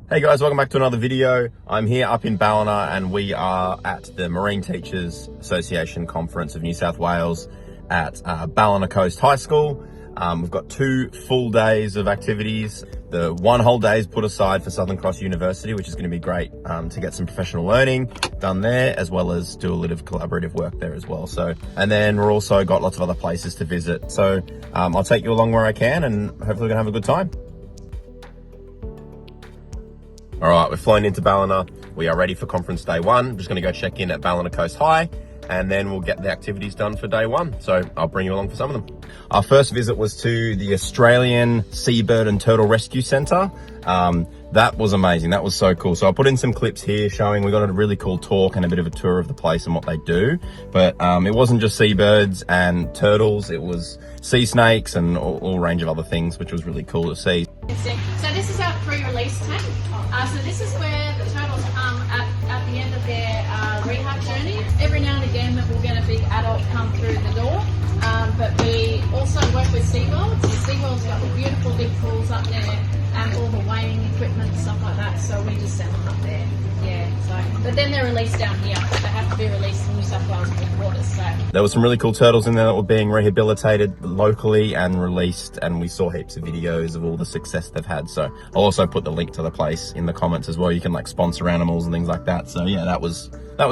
Hey guys, welcome back to another video. I'm here up in Ballina and we are at the Marine Teachers Association Conference of New South Wales at Ballina Coast High School. We've got 2 full days of activities. The 1 whole day is put aside for Southern Cross University, which is going to be great to get some professional learning done there, as well as do a little collaborative work there as well. So, and then we're also got lots of other places to visit. So I'll take you along where I can and hopefully we're gonna have a good time. All right, we've flown into Ballina. We are ready for conference day 1. I'm just gonna go check in at Ballina Coast High and then we'll get the activities done for day 1. So I'll bring you along for some of them. Our first visit was to the Australian Seabird and Turtle Rescue Centre. That was amazing. That was so cool. So I'll put in some clips here showing we got a really cool talk and a bit of a tour of the place and what they do. But it wasn't just seabirds and turtles. It was sea snakes and all range of other things, which was really cool to see. So this is our pre-release tank. So this is where the turtles come at the end of their rehab journey. Every now and again we'll get a big adult come through the door. But we also work with SeaWorld. So SeaWorld's got the beautiful big pools up there and all the weighing equipment and stuff like that. So we just send them up there. Yeah. So, but then they're released down here. They have to be released in New South Wales waters. So there were some really cool turtles in there that were being rehabilitated locally and released, and we saw heaps of videos of all the success they've had. So I'll also put the link to the place in the comments as well. You can like sponsor animals and things like that. So yeah, that was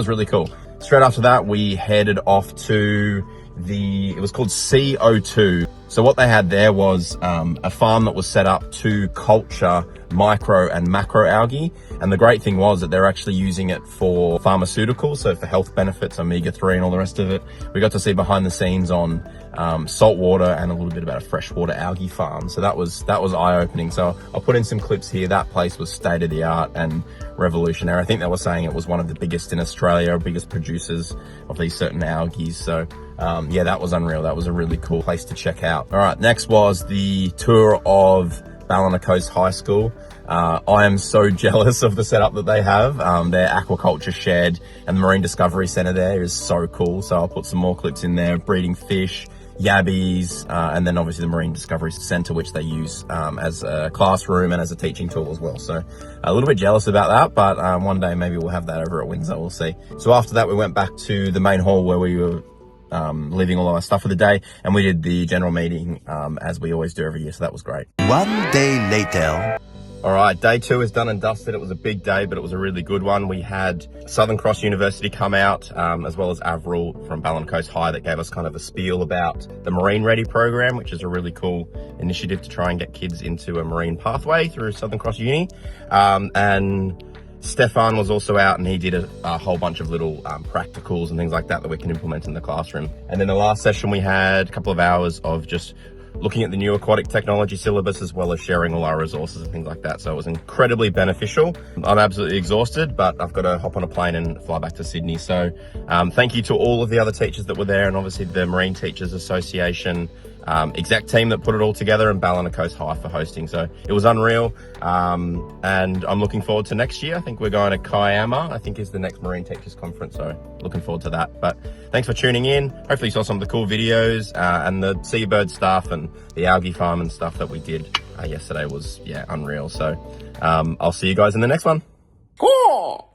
really cool. Straight after that, we headed off to it was called CO2. So what they had there was a farm that was set up to culture micro and macro algae. And the great thing was that they're actually using it for pharmaceuticals, so for health benefits, omega-3 and all the rest of it. We got to see behind the scenes on salt water and a little bit about a freshwater algae farm. So that was eye-opening. So I'll put in some clips here. That place was state-of-the-art and revolutionary. I think they were saying it was one of the biggest in Australia, biggest producers of these certain algae. So yeah, that was unreal. That was a really cool place to check out. All right, next was the tour of Ballina Coast High School. I am so jealous of the setup that they have. Their aquaculture shed and the Marine Discovery Centre there is so cool. So I'll put some more clips in there, breeding fish, yabbies, and then obviously the Marine Discovery Centre, which they use as a classroom and as a teaching tool as well. So a little bit jealous about that, but one day maybe we'll have that over at Windsor, we'll see. So after that, we went back to the main hall where we were leaving all our stuff for the day, and we did the general meeting as we always do every year. So that was great. 1 day later. All right, day 2 is done and dusted. It was a big day, but it was a really good one. We had Southern Cross University come out, as well as Avril from Ballina Coast High, that gave us kind of a spiel about the Marine Ready program, which is a really cool initiative to try and get kids into a marine pathway through Southern Cross Uni. And Stefan was also out and he did a whole bunch of little practicals and things like that we can implement in the classroom. And then the last session we had a couple of hours of just looking at the new aquatic technology syllabus, as well as sharing all our resources and things like that. So it was incredibly beneficial. I'm absolutely exhausted, but I've got to hop on a plane and fly back to Sydney. So thank you to all of the other teachers that were there, and obviously the Marine Teachers Association exec team that put it all together, and Ballina Coast High for hosting. So it was unreal. And I'm looking forward to next year. I think we're going to Kiama, I think is the next Marine Teachers Conference. So looking forward to that. But thanks for tuning in. Hopefully you saw some of the cool videos and the seabird stuff and the algae farm and stuff that we did yesterday was, yeah, unreal. So I'll see you guys in the next one. Cool.